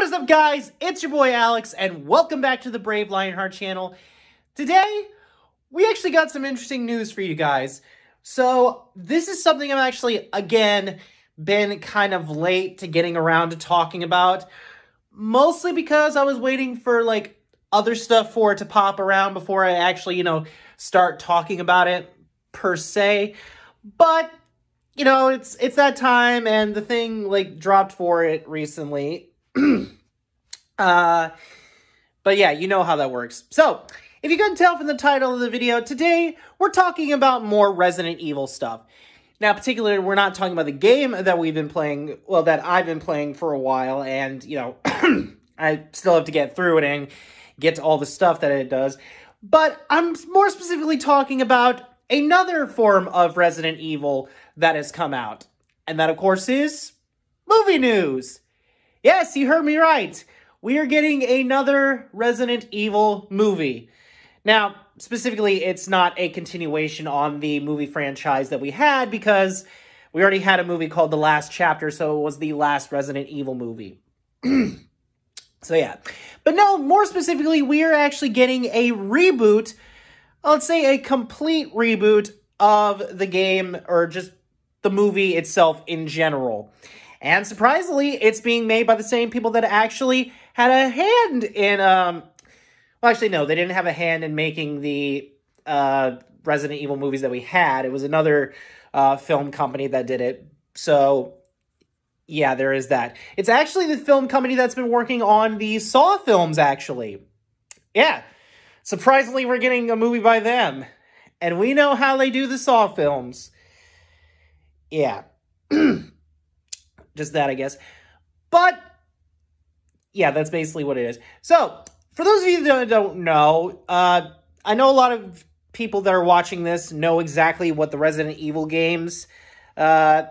What is up, guys? It's your boy Alex, and welcome back to the Brave Lionheart channel. Today, we actually got some interesting news for you guys. So, this is something I'm actually, again, been kind of late to getting around to talking about. Mostly because I was waiting for, other stuff for it to pop around before I actually, start talking about it, per se. But, it's that time, and the thing, dropped for it recently. But yeah, you know how that works. So, if you couldn't tell from the title of the video, today we're talking about more Resident Evil stuff. Now, particularly, we're not talking about the game that we've been playing, well, that I've been playing for a while, and, I still have to get through it and get to all the stuff that it does. But I'm more specifically talking about another form of Resident Evil that has come out. And that, of course, is movie news. Yes, you heard me right. We are getting another Resident Evil movie. Now, specifically, it's not a continuation on the movie franchise that we had because we already had a movie called The Last Chapter, so it was the last Resident Evil movie. So, yeah. But no, more specifically, we are actually getting a reboot, let's say a complete reboot of the game, or just the movie itself in general. And surprisingly, it's being made by the same people that actually had a hand in, well, actually, no, they didn't have a hand in making the Resident Evil movies that we had. It was another film company that did it. So, yeah, there is that. It's actually the film company that's been working on the Saw films, actually. Yeah, surprisingly, we're getting a movie by them. And we know how they do the Saw films. Yeah. Just that, I guess. But, yeah, that's basically what it is. So, for those of you that don't know, I know a lot of people that are watching this know exactly what the Resident Evil games are,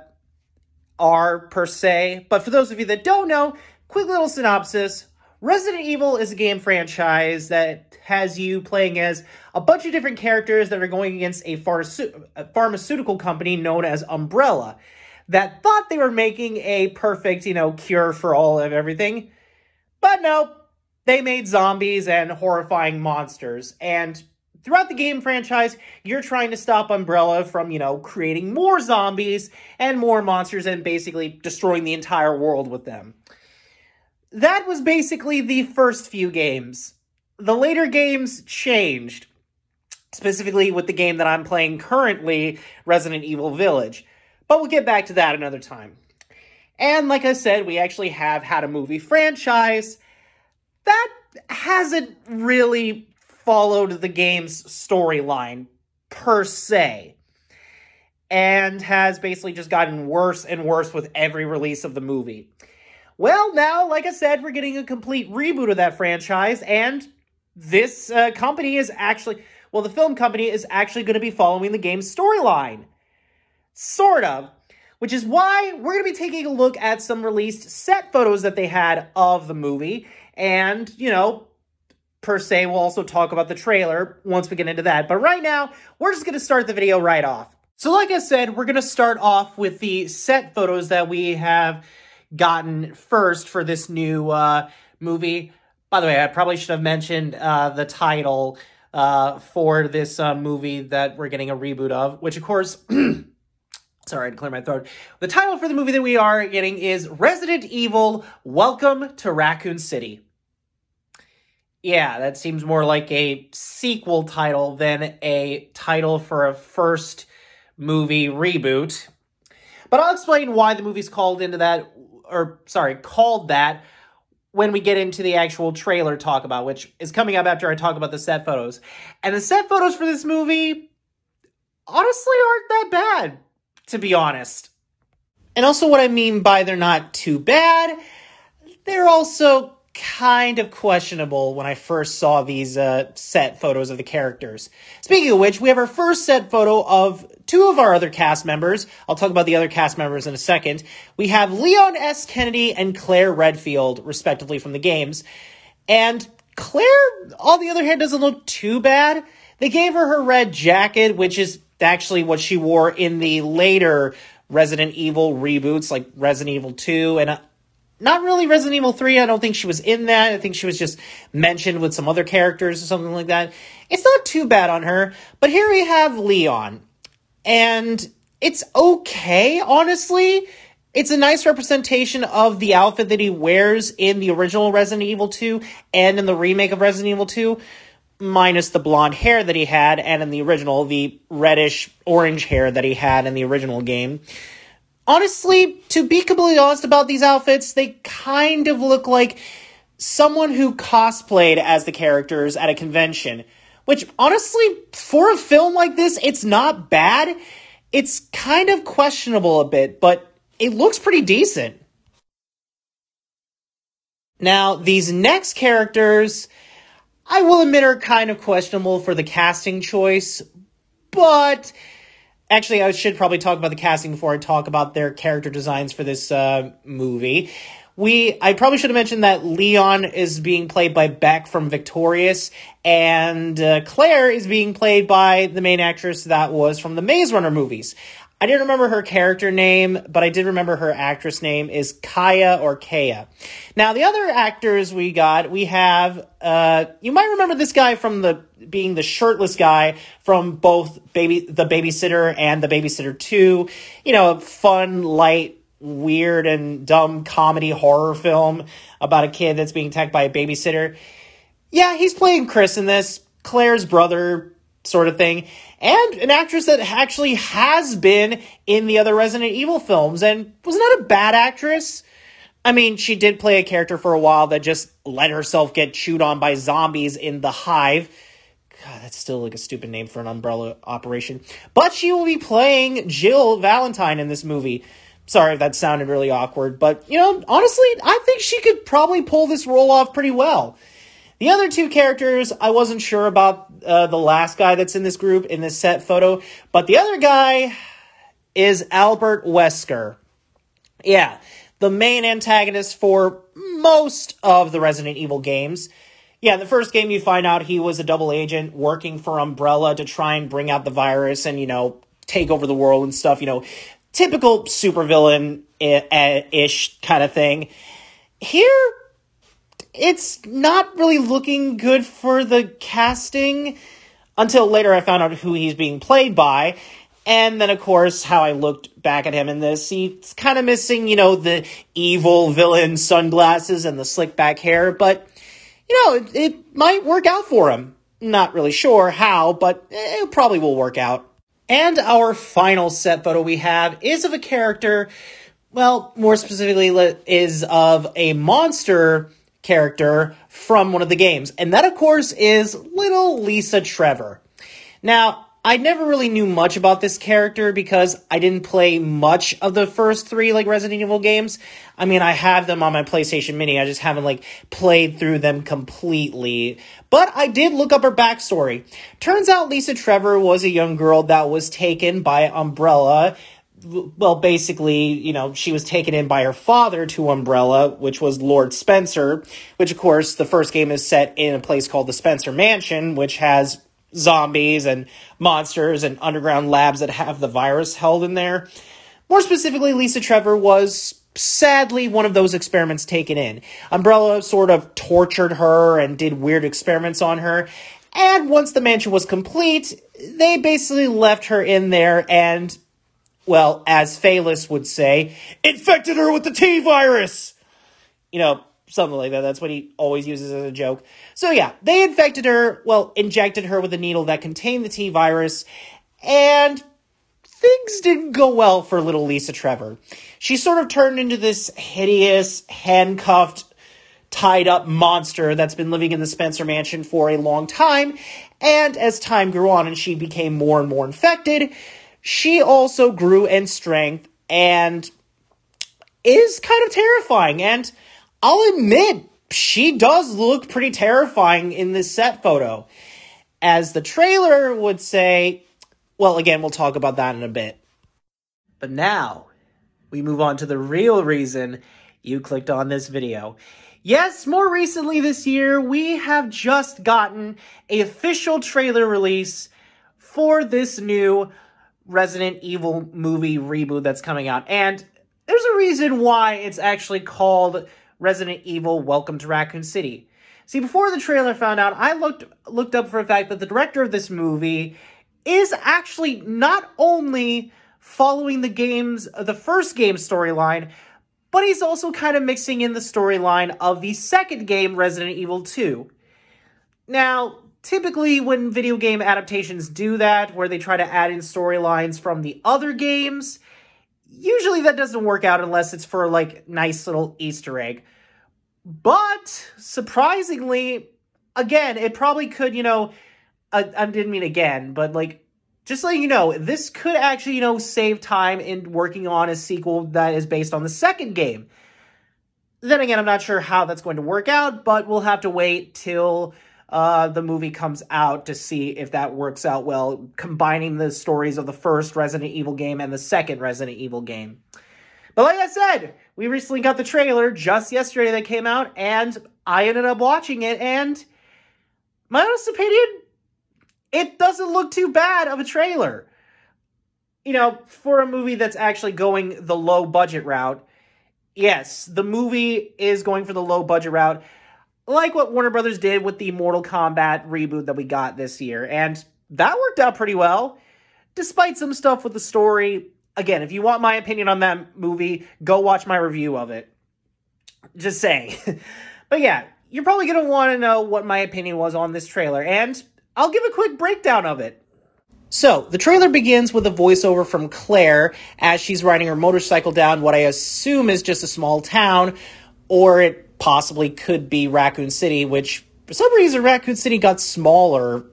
per se. But for those of you that don't know, quick little synopsis. Resident Evil is a game franchise that has you playing as a bunch of different characters that are going against a pharmaceutical company known as Umbrella, that thought they were making a perfect, cure for all of everything. But no, they made zombies and horrifying monsters. And throughout the game franchise, you're trying to stop Umbrella from, creating more zombies and more monsters and basically destroying the entire world with them. That was basically the first few games. The later games changed, specifically with the game that I'm playing currently, Resident Evil Village. But we'll get back to that another time. And like I said, we actually have had a movie franchise that hasn't really followed the game's storyline, per se. And has basically just gotten worse and worse with every release of the movie. Well, now, like I said, we're getting a complete reboot of that franchise, and this company is actually, well, the film company is actually going to be following the game's storyline. Sort of. Which is why we're going to be taking a look at some released set photos that they had of the movie. And, per se, we'll also talk about the trailer once we get into that. But right now, we're just going to start the video right off. So like I said, we're going to start off with the set photos that we have gotten first for this new movie. By the way, I probably should have mentioned the title for this movie that we're getting a reboot of. Which, of course... Sorry, I had to clear my throat. The title for the movie that we are getting is Resident Evil, Welcome to Raccoon City. Yeah, that seems more like a sequel title than a title for a first movie reboot. But I'll explain why the movie's called that when we get into the actual trailer talk about, which is coming up after I talk about the set photos. And the set photos for this movie honestly aren't that bad, to be honest. And also what I mean by they're not too bad, they're also kind of questionable when I first saw these set photos of the characters. Speaking of which, we have our first set photo of two of our other cast members. I'll talk about the other cast members in a second. We have Leon S. Kennedy and Claire Redfield, respectively, from the games. And Claire, on the other hand, doesn't look too bad. They gave her red jacket, which is actually what she wore in the later Resident Evil reboots, like Resident Evil 2, and not really Resident Evil 3. I don't think she was in that. I think she was just mentioned with some other characters or something like that. It's not too bad on her. But here we have Leon. And it's okay, honestly. It's a nice representation of the outfit that he wears in the original Resident Evil 2 and in the remake of Resident Evil 2, minus the blonde hair that he had, and in the original, the reddish-orange hair that he had in the original game. Honestly, to be completely honest about these outfits, they kind of look like someone who cosplayed as the characters at a convention. Which, honestly, for a film like this, it's not bad. It's kind of questionable a bit, but it looks pretty decent. Now, these next characters, I will admit, are kind of questionable for the casting choice, but actually, I should probably talk about the casting before I talk about their character designs for this movie. I probably should have mentioned that Leon is being played by Beck from Victorious, and Claire is being played by the main actress that was from the Maze Runner movies. I didn't remember her character name, but I did remember her actress name is Kaya or Kaya. Now, the other actors we have, you might remember this guy from being the shirtless guy from both The Babysitter and The Babysitter 2. You know, a fun, light, weird, and dumb comedy horror film about a kid that's being attacked by a babysitter. Yeah, he's playing Chris in this, Claire's brother sort of thing, and an actress that actually has been in the other Resident Evil films and was not a bad actress. I mean, she did play a character for a while that just let herself get chewed on by zombies in The Hive. God, that's still like a stupid name for an Umbrella operation. But she will be playing Jill Valentine in this movie. Sorry if that sounded really awkward, but, you know, honestly, I think she could probably pull this role off pretty well. The other two characters, I wasn't sure about the last guy that's in this group, in this set photo, but the other guy is Albert Wesker. Yeah, the main antagonist for most of the Resident Evil games. Yeah, in the first game you find out he was a double agent working for Umbrella to try and bring out the virus and, you know, take over the world and stuff, you know, typical supervillain-ish kind of thing. Here, it's not really looking good for the casting until later I found out who he's being played by. And then, of course, how I looked back at him in this, he's kind of missing, you know, the evil villain sunglasses and the slick back hair. But, you know, it might work out for him. Not really sure how, but it probably will work out. And our final set photo we have is of a character, well, more specifically is of a monster character from one of the games. And that, of course, is little Lisa Trevor. Now, I never really knew much about this character because I didn't play much of the first three, like, Resident Evil games. I mean, I have them on my PlayStation Mini. I just haven't, like, played through them completely. But I did look up her backstory. Turns out Lisa Trevor was a young girl that was taken by Umbrella. Well, basically, you know, she was taken in by her father to Umbrella, which was Lord Spencer, which, of course, the first game is set in a place called the Spencer Mansion, which has zombies and monsters and underground labs that have the virus held in there. More specifically, Lisa Trevor was sadly one of those experiments taken in. Umbrella sort of tortured her and did weird experiments on her. And once the mansion was complete, they basically left her in there and, well, as Phaelus would say, infected her with the T-virus! You know, something like that. That's what he always uses as a joke. So yeah, they injected her with a needle that contained the T-virus, and things didn't go well for little Lisa Trevor. She sort of turned into this hideous, handcuffed, tied-up monster that's been living in the Spencer Mansion for a long time, and as time grew on and she became more and more infected, she also grew in strength and is kind of terrifying, and I'll admit, she does look pretty terrifying in this set photo. As the trailer would say, well, again, we'll talk about that in a bit. But now, we move on to the real reason you clicked on this video. Yes, more recently this year, we have just gotten an official trailer release for this new Resident Evil movie reboot that's coming out. And there's a reason why it's actually called Resident Evil Welcome to Raccoon City. See, before the trailer found out, I looked up for the fact that the director of this movie is actually not only following the first game storyline, but he's also kind of mixing in the storyline of the second game, Resident Evil 2. Now, typically when video game adaptations do that, where they try to add in storylines from the other games, usually that doesn't work out unless it's for, like, nice little Easter egg. But, surprisingly, again, it probably could, I didn't mean again, but, like, just letting you know, this could actually, save time in working on a sequel that is based on the second game. Then again, I'm not sure how that's going to work out, but we'll have to wait till the movie comes out to see if that works out well, combining the stories of the first Resident Evil game and the second Resident Evil game. But like I said, we recently got the trailer just yesterday that came out, and I ended up watching it, and my honest opinion, it doesn't look too bad of a trailer. For a movie that's actually going the low-budget route, yes, the movie is going for the low-budget route, like what Warner Brothers did with the Mortal Kombat reboot that we got this year. And that worked out pretty well, despite some stuff with the story. Again, if you want my opinion on that movie, go watch my review of it. Just saying. But yeah, you're probably going to want to know what my opinion was on this trailer, and I'll give a quick breakdown of it. So, the trailer begins with a voiceover from Claire as she's riding her motorcycle down what I assume is just a small town, or it possibly could be Raccoon City, which for some reason Raccoon City got smaller.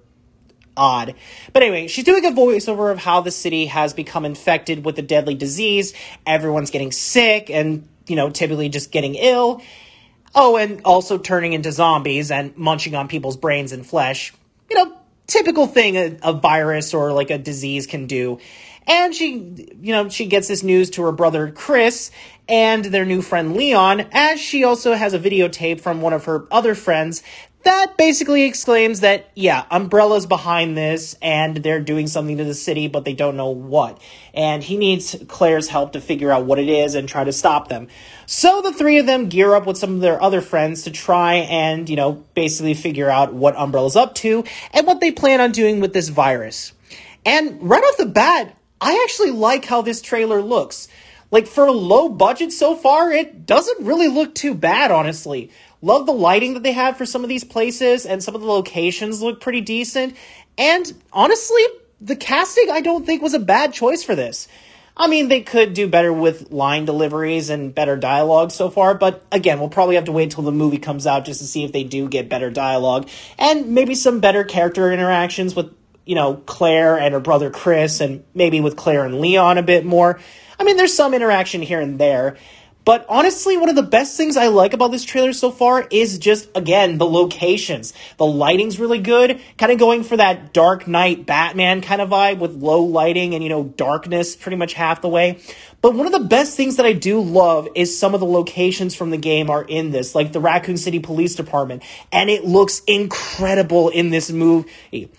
Odd. But anyway, she's doing a voiceover of how the city has become infected with a deadly disease. Everyone's getting sick and, typically just getting ill. Oh, and also turning into zombies and munching on people's brains and flesh. Typical thing a virus or like a disease can do. And she gets this news to her brother Chris and their new friend Leon, as she also has a videotape from one of her other friends that basically exclaims that, yeah, Umbrella's behind this, and they're doing something to the city, but they don't know what. And he needs Claire's help to figure out what it is and try to stop them. So the three of them gear up with some of their other friends to try and, basically figure out what Umbrella's up to and what they plan on doing with this virus. And right off the bat, I actually like how this trailer looks. Like, for a low budget so far, it doesn't really look too bad, honestly. Love the lighting that they have for some of these places, and some of the locations look pretty decent. And honestly, the casting I don't think was a bad choice for this. I mean, they could do better with line deliveries and better dialogue so far, but again, we'll probably have to wait till the movie comes out just to see if they do get better dialogue, and maybe some better character interactions with, Claire and her brother Chris, and maybe with Claire and Leon a bit more. I mean, there's some interaction here and there. But honestly, one of the best things I like about this trailer so far is just, again, the locations. The lighting's really good, kind of going for that Dark Knight Batman kind of vibe with low lighting and, darkness pretty much half the way. But one of the best things that I do love is some of the locations from the game are in this, like the Raccoon City Police Department. And it looks incredible in this movie.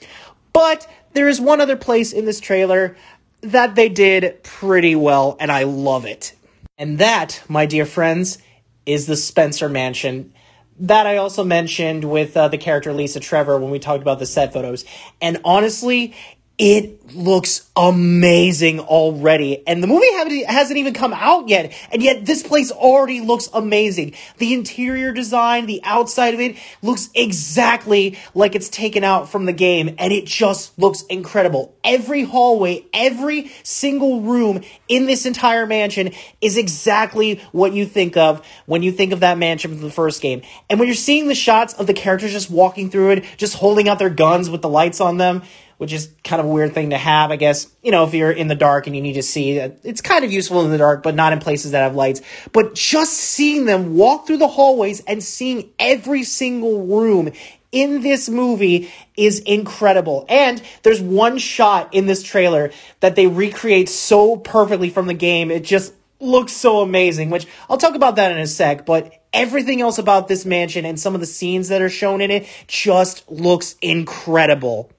But there is one other place in this trailer that they did pretty well, and I love it. And that, my dear friends, is the Spencer Mansion that I also mentioned with the character Lisa Trevor when we talked about the set photos. And honestly, it looks amazing already. And the movie hasn't even come out yet. And yet this place already looks amazing. The interior design, the outside of it looks exactly like it's taken out from the game. And it just looks incredible. Every hallway, every single room in this entire mansion is exactly what you think of when you think of that mansion from the first game. And when you're seeing the shots of the characters just walking through it, just holding out their guns with the lights on them, which is kind of a weird thing to have, I guess, if you're in the dark and you need to see. It's kind of useful in the dark, but not in places that have lights. But just seeing them walk through the hallways and seeing every single room in this movie is incredible. And there's one shot in this trailer that they recreate so perfectly from the game. It just looks so amazing, which I'll talk about that in a sec, but everything else about this mansion and some of the scenes that are shown in it just looks incredible.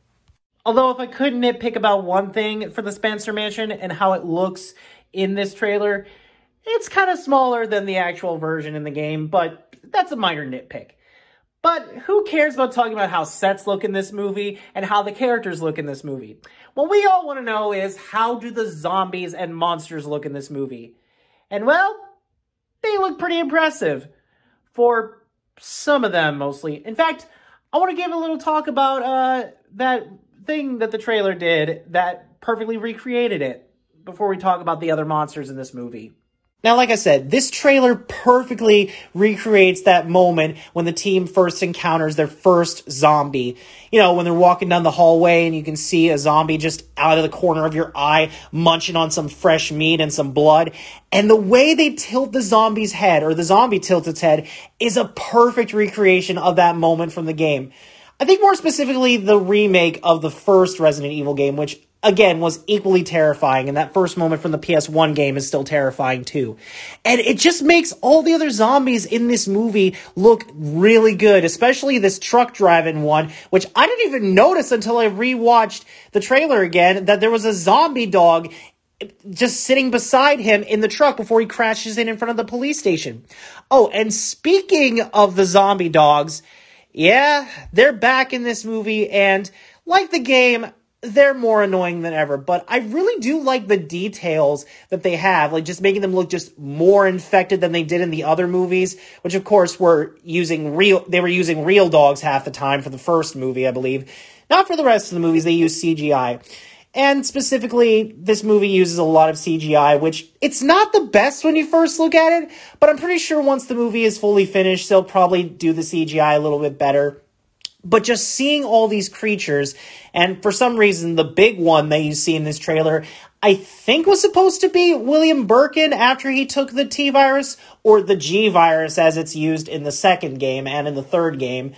Although if I could nitpick about one thing for the Spencer Mansion and how it looks in this trailer, It's kind of smaller than the actual version in the game, but that's a minor nitpick. But who cares about talking about how sets look in this movie and how the characters look in this movie? What we all want to know is, how do the zombies and monsters look in this movie? And well, they look pretty impressive. For some of them, mostly. In fact, I want to give a little talk about that thing that the trailer did that perfectly recreated it before we talk about the other monsters in this movie. Now, like I said, this trailer perfectly recreates that moment when the team first encounters their first zombie. You know, when they're walking down the hallway and you can see a zombie just out of the corner of your eye munching on some fresh meat and some blood. And the way they tilt the zombie's head, or the zombie tilts its head, is a perfect recreation of that moment from the game. I think more specifically the remake of the first Resident Evil game, which again was equally terrifying, and that first moment from the PS1 game is still terrifying too. And it just makes all the other zombies in this movie look really good, especially this truck driving one, which I didn't even notice until I rewatched the trailer again, that there was a zombie dog just sitting beside him in the truck before he crashes in front of the police station. Oh, and speaking of the zombie dogs, yeah, they're back in this movie, and like the game, they're more annoying than ever, but I really do like the details that they have, like just making them look just more infected than they did in the other movies, which of course they were using real dogs half the time for the first movie, I believe. Not for the rest of the movies, they use CGI. And specifically, this movie uses a lot of CGI, which it's not the best when you first look at it, but I'm pretty sure once the movie is fully finished, they'll probably do the CGI a little bit better. But just seeing all these creatures, and for some reason, the big one that you see in this trailer, I think was supposed to be William Birkin after he took the T-virus, or the G-virus as it's used in the second game and in the third game.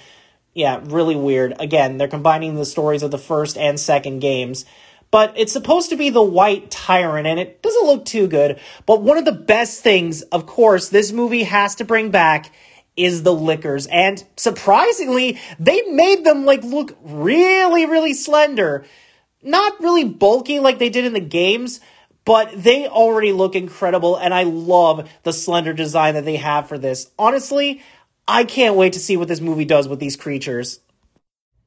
Yeah, really weird. Again, they're combining the stories of the first and second games. But it's supposed to be the White Tyrant, and it doesn't look too good. But one of the best things, of course, this movie has to bring back is the Lickers. And surprisingly, they made them look really, really slender. Not really bulky like they did in the games, but they already look incredible, and I love the slender design that they have for this. Honestly, I can't wait to see what this movie does with these creatures.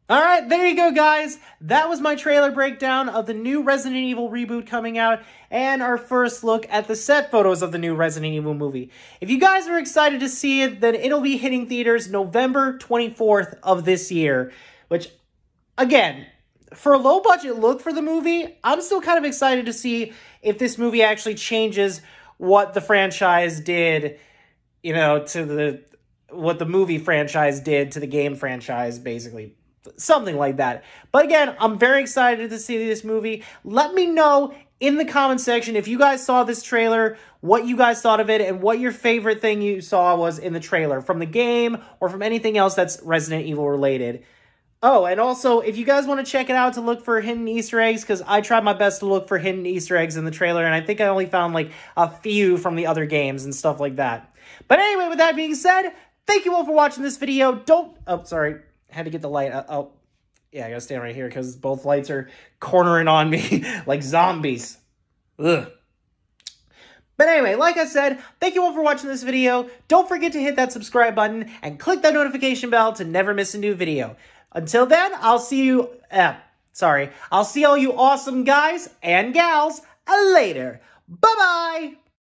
Alright, there you go, guys. That was my trailer breakdown of the new Resident Evil reboot coming out, and our first look at the set photos of the new Resident Evil movie. If you guys are excited to see it, then it'll be hitting theaters November 24th of this year, which, again, for a low-budget look for the movie, I'm still kind of excited to see if this movie actually changes what the franchise did, you know, what the movie franchise did to the game franchise, basically. Something like that. But again, I'm very excited to see this movie. Let me know in the comment section if you guys saw this trailer, what you guys thought of it, and what your favorite thing you saw was in the trailer, from the game or from anything else that's Resident Evil related. Oh, and also, if you guys want to check it out to look for hidden Easter eggs, because I tried my best to look for hidden Easter eggs in the trailer, and I think I only found a few from the other games and stuff like that. But anyway, with that being said, thank you all for watching this video. Oh, sorry. Had to get the light. Oh, yeah, I gotta stand right here because both lights are cornering on me like zombies. Ugh. But anyway, like I said, thank you all for watching this video. Don't forget to hit that subscribe button and click that notification bell to never miss a new video. Until then, I'll see you... I'll see all you awesome guys and gals later. Bye-bye!